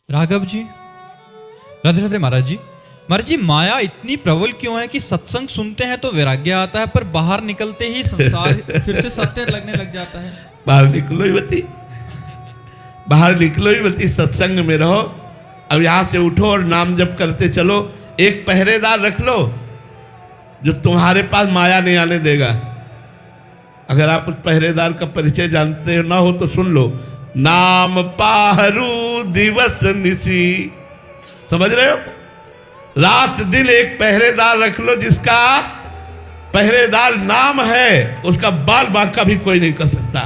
राघव जी, राधे राधे महाराज जी। महाराज जी, माया इतनी प्रबल क्यों है कि सत्संग सुनते हैं तो वैराग्य आता है, पर बाहर निकलते ही संसार फिर से सत्य लगने लग जाता है। बाहर निकलो ही बती, बाहर निकलो ही बती, सत्संग में रहो। अब यहां से उठो और नाम जप करते चलो। एक पहरेदार रख लो जो तुम्हारे पास माया नहीं आने देगा। अगर आप उस पहरेदार का परिचय जानते हो ना हो तो सुन लो। नाम पाहरू दिवस निसी, समझ रहे हो? रात दिन एक पहरेदार रख लो जिसका पहरेदार नाम है, उसका बाल बांका भी कोई नहीं कर सकता।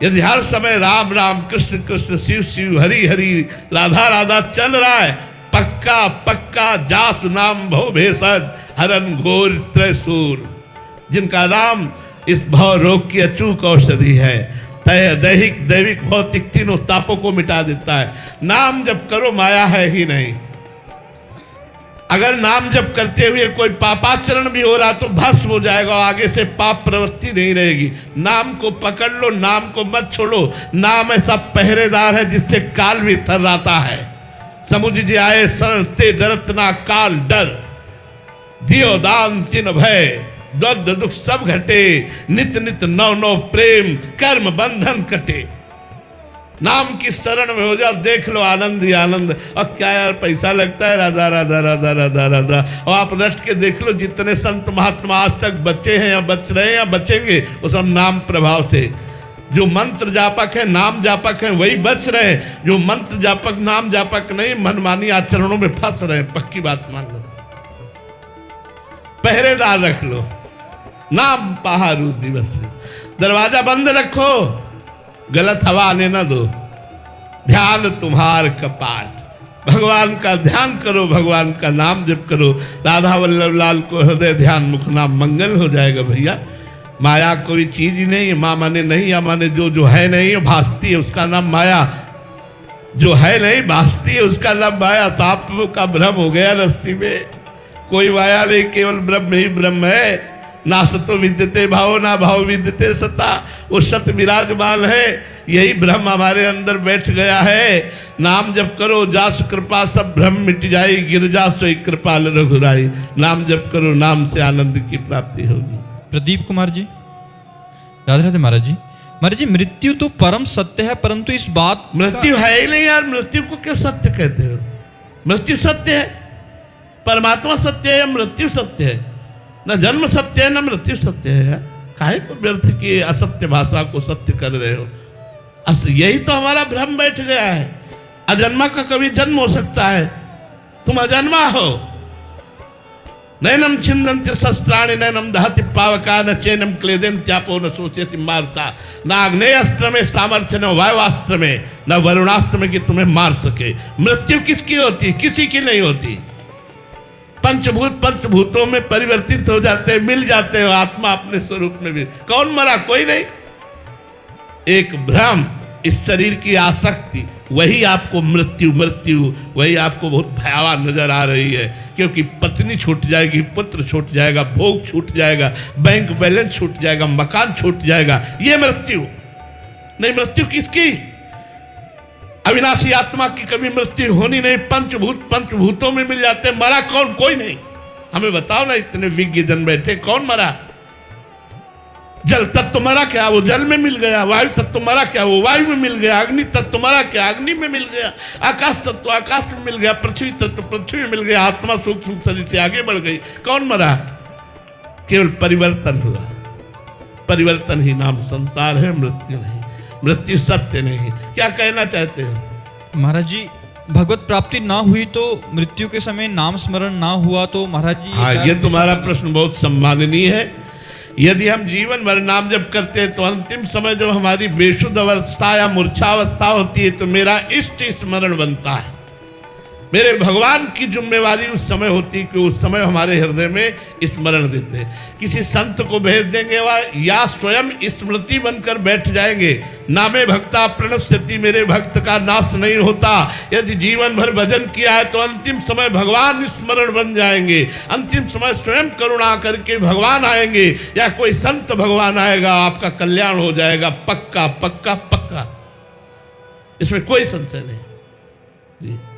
यदि हर समय राम राम कृष्ण कृष्ण शिव शिव हरि हरि राधा राधा चल रहा है, पक्का पक्का जासु नाम भव भेषज हरन घोर त्रिशूल, जिनका नाम इस भव रोग की अचूक औषधि है, दैहिक दैविक भौतिक तीनों तापों को मिटा देता है। नाम जब करो माया है ही नहीं। अगर नाम जब करते हुए कोई पापाचरण भी हो रहा तो भस्म हो जाएगा, आगे से पाप प्रवृत्ति नहीं रहेगी। नाम को पकड़ लो, नाम को मत छोड़ो। नाम ऐसा पहरेदार है जिससे काल भी थर्राता है। समुझ जी आए शरण ते डरत ना काल डर, दियो दान तिन भय, द्वंद दुख सब घटे, नित नित नव नव प्रेम कर्म बंधन कटे। नाम की शरण में हो जाओ, देख लो आनंद ही आनंद। और क्या यार पैसा लगता है, राधा राधा राधा राधा राधा। और आप रट के देख लो, जितने संत महात्मा आज तक बचे हैं या बच रहे हैं या बचेंगे, वो सब नाम प्रभाव से। जो मंत्र जापक है, नाम जापक है, वही बच रहे हैं। जो मंत्र जापक नाम जापक नहीं, मनमानी आचरणों में फंस रहे हैं। पक्की बात मान लो। पहरेदार रख लो, नाम पहारू दिवस। दरवाजा बंद रखो, गलत हवा आने ना दो। ध्यान तुम्हार कपाट, भगवान का ध्यान करो, भगवान का नाम जप करो। राधा वल्लभ लाल को हृदय ध्यान मुख नाम, मंगल हो जाएगा भैया। माया कोई चीज ही नहीं है। माँ माने नहीं, या माने जो है नहीं, भासती है, उसका नाम माया। जो है नहीं भासती है, उसका नाम माया। सांप का भ्रम हो गया रस्सी में, कोई माया नहीं, केवल ब्रह्म ही ब्रह्म है। ना सतो विद्यते भाव, ना भाव विद्यते सता। वो सत विराजमान है, यही ब्रह्म हमारे अंदर बैठ गया है। नाम जप करो, जासु कृपा सब भ्रम मिट जाए, गिर जासु कृपाल रघुराई। नाम जप करो, नाम से आनंद की प्राप्ति होगी। प्रदीप कुमार जी, राधे राधे महाराज जी। महाराज जी, मृत्यु तो परम सत्य है, परंतु इस बात मृत्यु है ही नहीं यार। मृत्यु को क्यों सत्य कहते हो? मृत्यु सत्य है, परमात्मा सत्य है या मृत्यु सत्य है? न जन्म सत्य है न मृत्यु सत्य है। काहे को व्यर्थ की असत्य भाषा को सत्य कर रहे हो? यही तो हमारा भ्रम बैठ गया है। अजन्मा का कभी जन्म हो सकता है, तुम अजन्मा हो। नैनम छिन्दन्ति शस्त्राणि नैनम दहति पावका, न चैनम क्लेदेन त्यापो न सोचेति मारता। न आग्नेयास्त्र में सामर्थ्य, न वायुवास्त्र में, न वरुणास्त्र में कि तुम्हें मार सके। मृत्यु किसकी होती? किसी की नहीं होती। पंचभूत पंचभूतों में परिवर्तित हो जाते हैं, मिल जाते हैं आत्मा अपने स्वरूप में भी। कौन मरा? कोई नहीं। एक भ्रम, इस शरीर की आसक्ति, वही आपको मृत्यु मृत्यु, वही आपको बहुत भयावह नजर आ रही है। क्योंकि पत्नी छूट जाएगी, पुत्र छूट जाएगा, भोग छूट जाएगा, बैंक बैलेंस छूट जाएगा, मकान छूट जाएगा। ये मृत्यु नहीं। मृत्यु किसकी? अविनाशी आत्मा की कभी मृत्यु होनी नहीं। पंचभूत पंचभूतों में मिल जाते। मरा कौन? कोई नहीं। हमें बताओ ना, इतने विज्ञ जन बैठे, कौन मरा? जल तत्व मरा क्या? वो जल में मिल गया। वायु तत्व मरा क्या? वो वायु में मिल गया। अग्नि तत्व मरा क्या? अग्नि में मिल गया। आकाश तत्व आकाश में मिल गया। पृथ्वी तत्व पृथ्वी में मिल गया। आत्मा सूक्ष्म शरीर से आगे बढ़ गई। कौन मरा? केवल परिवर्तन हुआ। परिवर्तन ही नाम संसार है, मृत्यु नहीं। मृत्यु सत्य नहीं। क्या कहना चाहते हो? महाराज जी, भगवत प्राप्ति ना हुई तो मृत्यु के समय नाम स्मरण ना हुआ तो महाराज जी। हाँ, ये तुम्हारा प्रश्न बहुत सम्माननीय है। यदि हम जीवन भर नाम जप करते हैं तो अंतिम समय जब हमारी बेशुद्ध अवस्था या मूर्छावस्था होती है तो मेरा इष्ट स्मरण बनता है। मेरे भगवान की जिम्मेवारी उस समय होती कि उस समय हमारे हृदय में स्मरण देते। किसी संत को भेज देंगे वह या स्वयं स्मृति बनकर बैठ जाएंगे। नामे भक्ता प्रणश्यति, मेरे भक्त का नाश नहीं होता। यदि जीवन भर भजन किया है तो अंतिम समय भगवान स्मरण बन जाएंगे। अंतिम समय स्वयं करुणा करके भगवान आएंगे या कोई संत भगवान आएगा, आपका कल्याण हो जाएगा। पक्का पक्का पक्का, इसमें कोई संशय नहीं। जी